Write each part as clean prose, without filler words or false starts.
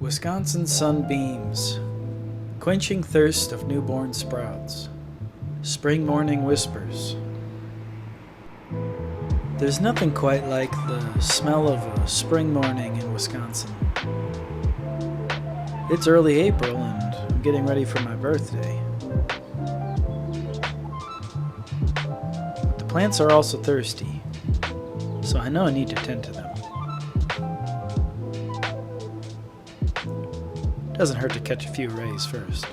Wisconsin sunbeams, quenching thirst of newborn sprouts, spring morning whispers. There's nothing quite like the smell of a spring morning in Wisconsin. It's early April and I'm getting ready for my birthday. But the plants are also thirsty, so I know I need to tend to them. Doesn't hurt to catch a few rays first.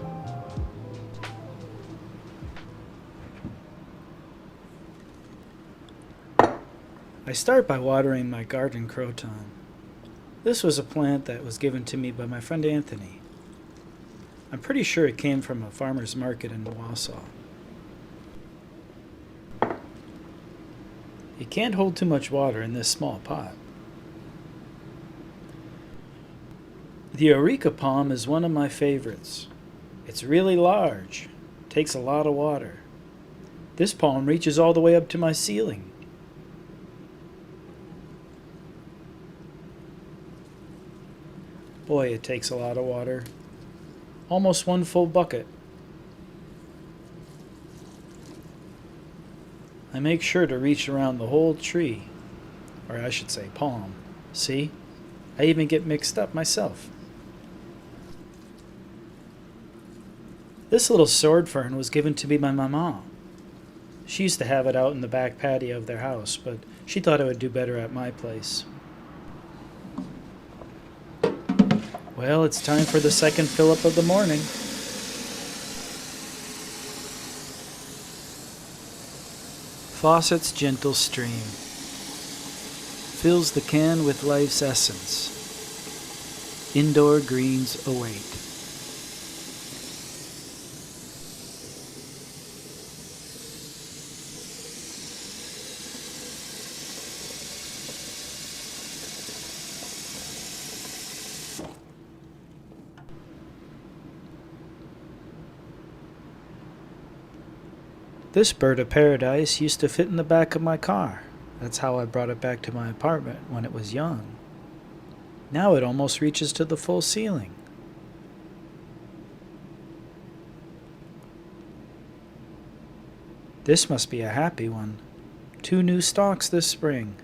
I start by watering my garden croton. This was a plant that was given to me by my friend Anthony. I'm pretty sure it came from a farmer's market in Wausau. You can't hold too much water in this small pot. The Areca palm is one of my favorites. It's really large, takes a lot of water. This palm reaches all the way up to my ceiling. Boy, it takes a lot of water. Almost one full bucket. I make sure to reach around the whole tree, or I should say palm. See? I even get mixed up myself. This little sword fern was given to me by my mom. She used to have it out in the back patio of their house, but she thought it would do better at my place. Well, it's time for the second fill-up of the morning. Faucet's gentle stream fills the can with life's essence. Indoor greens await. This bird of paradise used to fit in the back of my car. That's how I brought it back to my apartment when it was young. Now it almost reaches to the full ceiling. This must be a happy one. 2 new stalks this spring.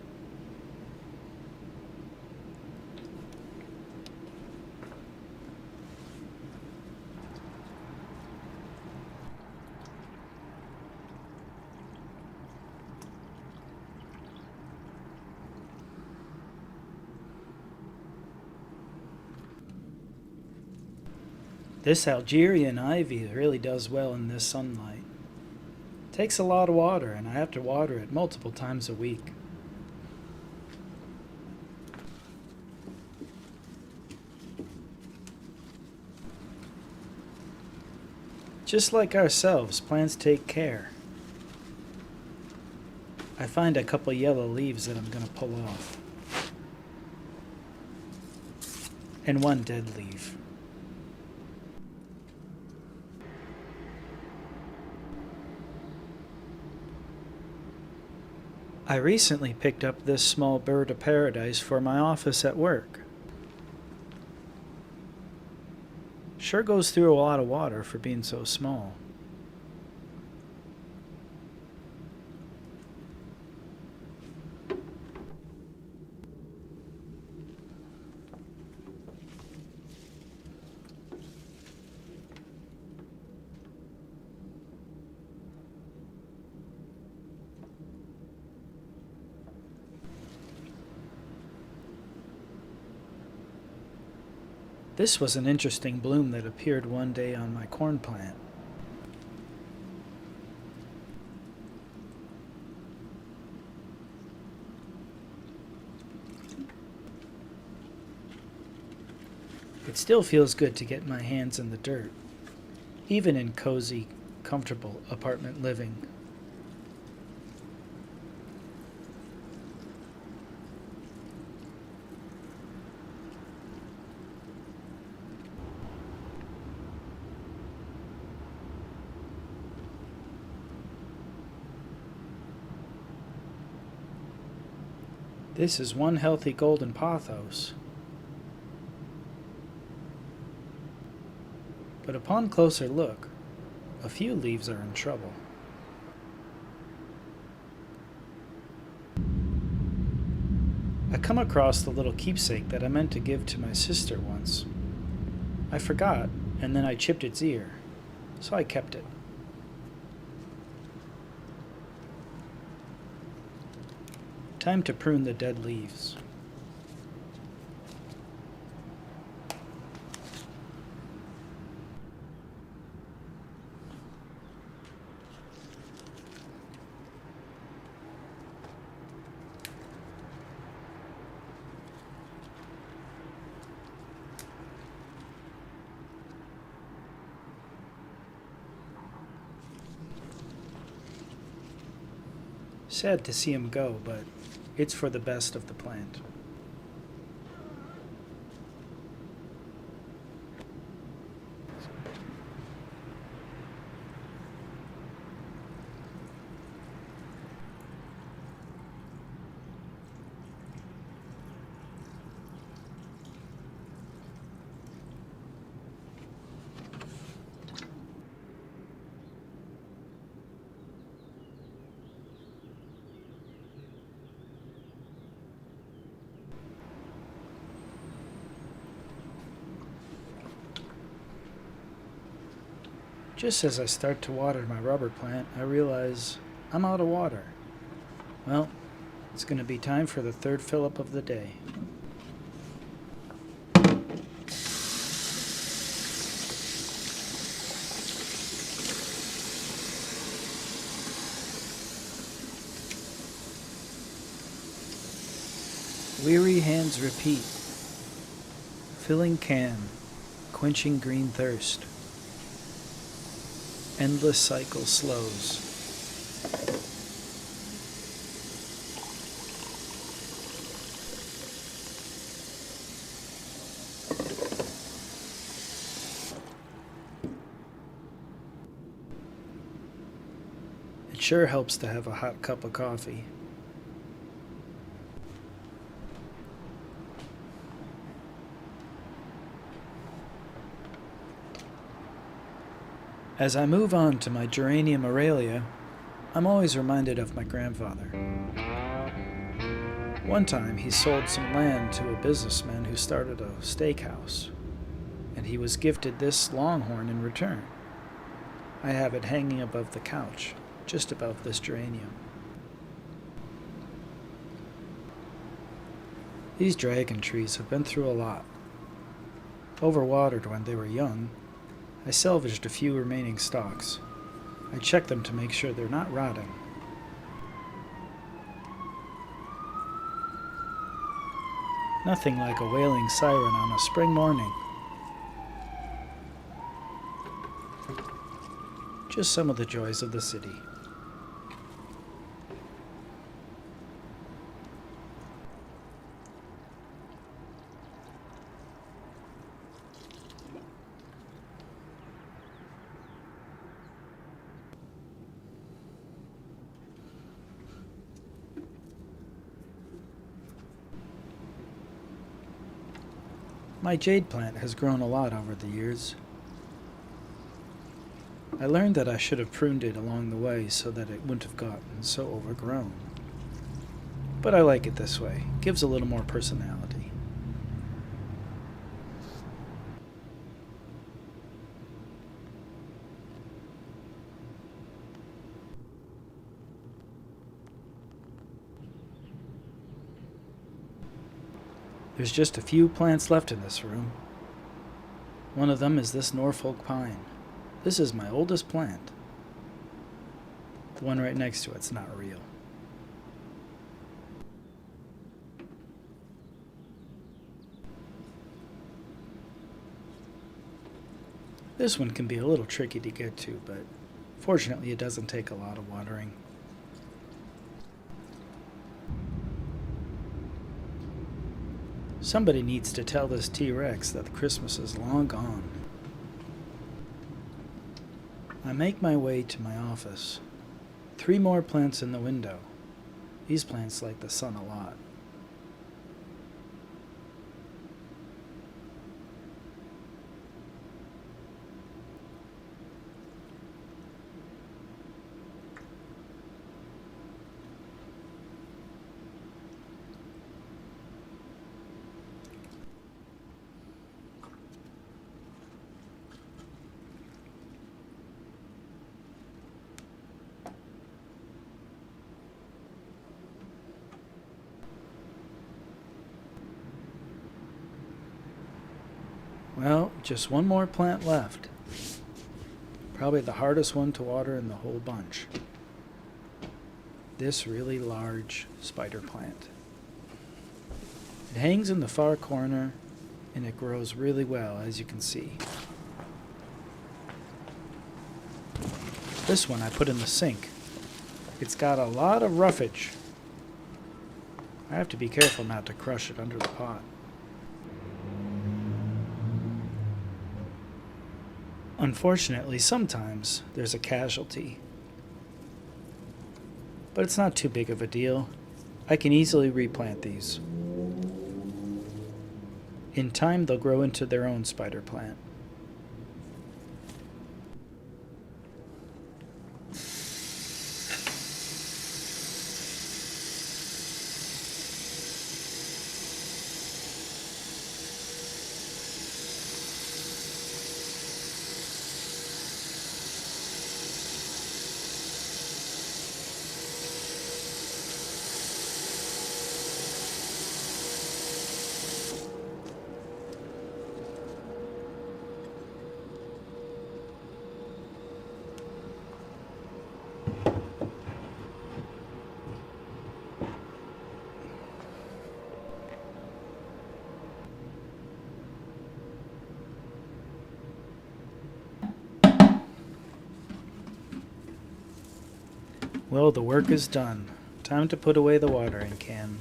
This Algerian ivy really does well in this sunlight. It takes a lot of water, and I have to water it multiple times a week. Just like ourselves, plants take care. I find a couple yellow leaves that I'm going to pull off. And one dead leaf. I recently picked up this small bird of paradise for my office at work. Sure goes through a lot of water for being so small. This was an interesting bloom that appeared one day on my corn plant. It still feels good to get my hands in the dirt, even in cozy, comfortable apartment living. This is one healthy golden pothos. But upon closer look, a few leaves are in trouble. I come across the little keepsake that I meant to give to my sister once. I forgot, and then I chipped its ear, so I kept it. Time to prune the dead leaves. Sad to see him go, but it's for the best of the plant. Just as I start to water my rubber plant, I realize I'm out of water. Well, it's going to be time for the third fill-up of the day. Weary hands repeat, filling can, quenching green thirst. Endless cycle slows. It sure helps to have a hot cup of coffee. As I move on to my geranium aurelia, I'm always reminded of my grandfather. One time he sold some land to a businessman who started a steakhouse, and he was gifted this longhorn in return. I have it hanging above the couch, just above this geranium. These dragon trees have been through a lot. Overwatered when they were young, I salvaged a few remaining stalks. I checked them to make sure they're not rotting. Nothing like a wailing siren on a spring morning. Just some of the joys of the city. My jade plant has grown a lot over the years. I learned that I should have pruned it along the way so that it wouldn't have gotten so overgrown. But I like it this way. It gives a little more personality. There's just a few plants left in this room. One of them is this Norfolk pine. This is my oldest plant. The one right next to it's not real. This one can be a little tricky to get to, but fortunately it doesn't take a lot of watering. Somebody needs to tell this T-Rex that Christmas is long gone. I make my way to my office. 3 more plants in the window. These plants like the sun a lot. Well, just one more plant left. Probably the hardest one to water in the whole bunch. This really large spider plant. It hangs in the far corner and it grows really well, as you can see. This one I put in the sink. It's got a lot of roughage. I have to be careful not to crush it under the pot. Unfortunately, sometimes there's a casualty. But it's not too big of a deal. I can easily replant these. In time, they'll grow into their own spider plant. Well, the work is done. Time to put away the watering can.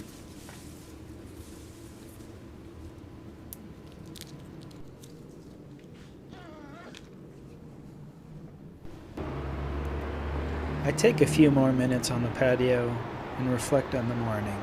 I take a few more minutes on the patio and reflect on the morning.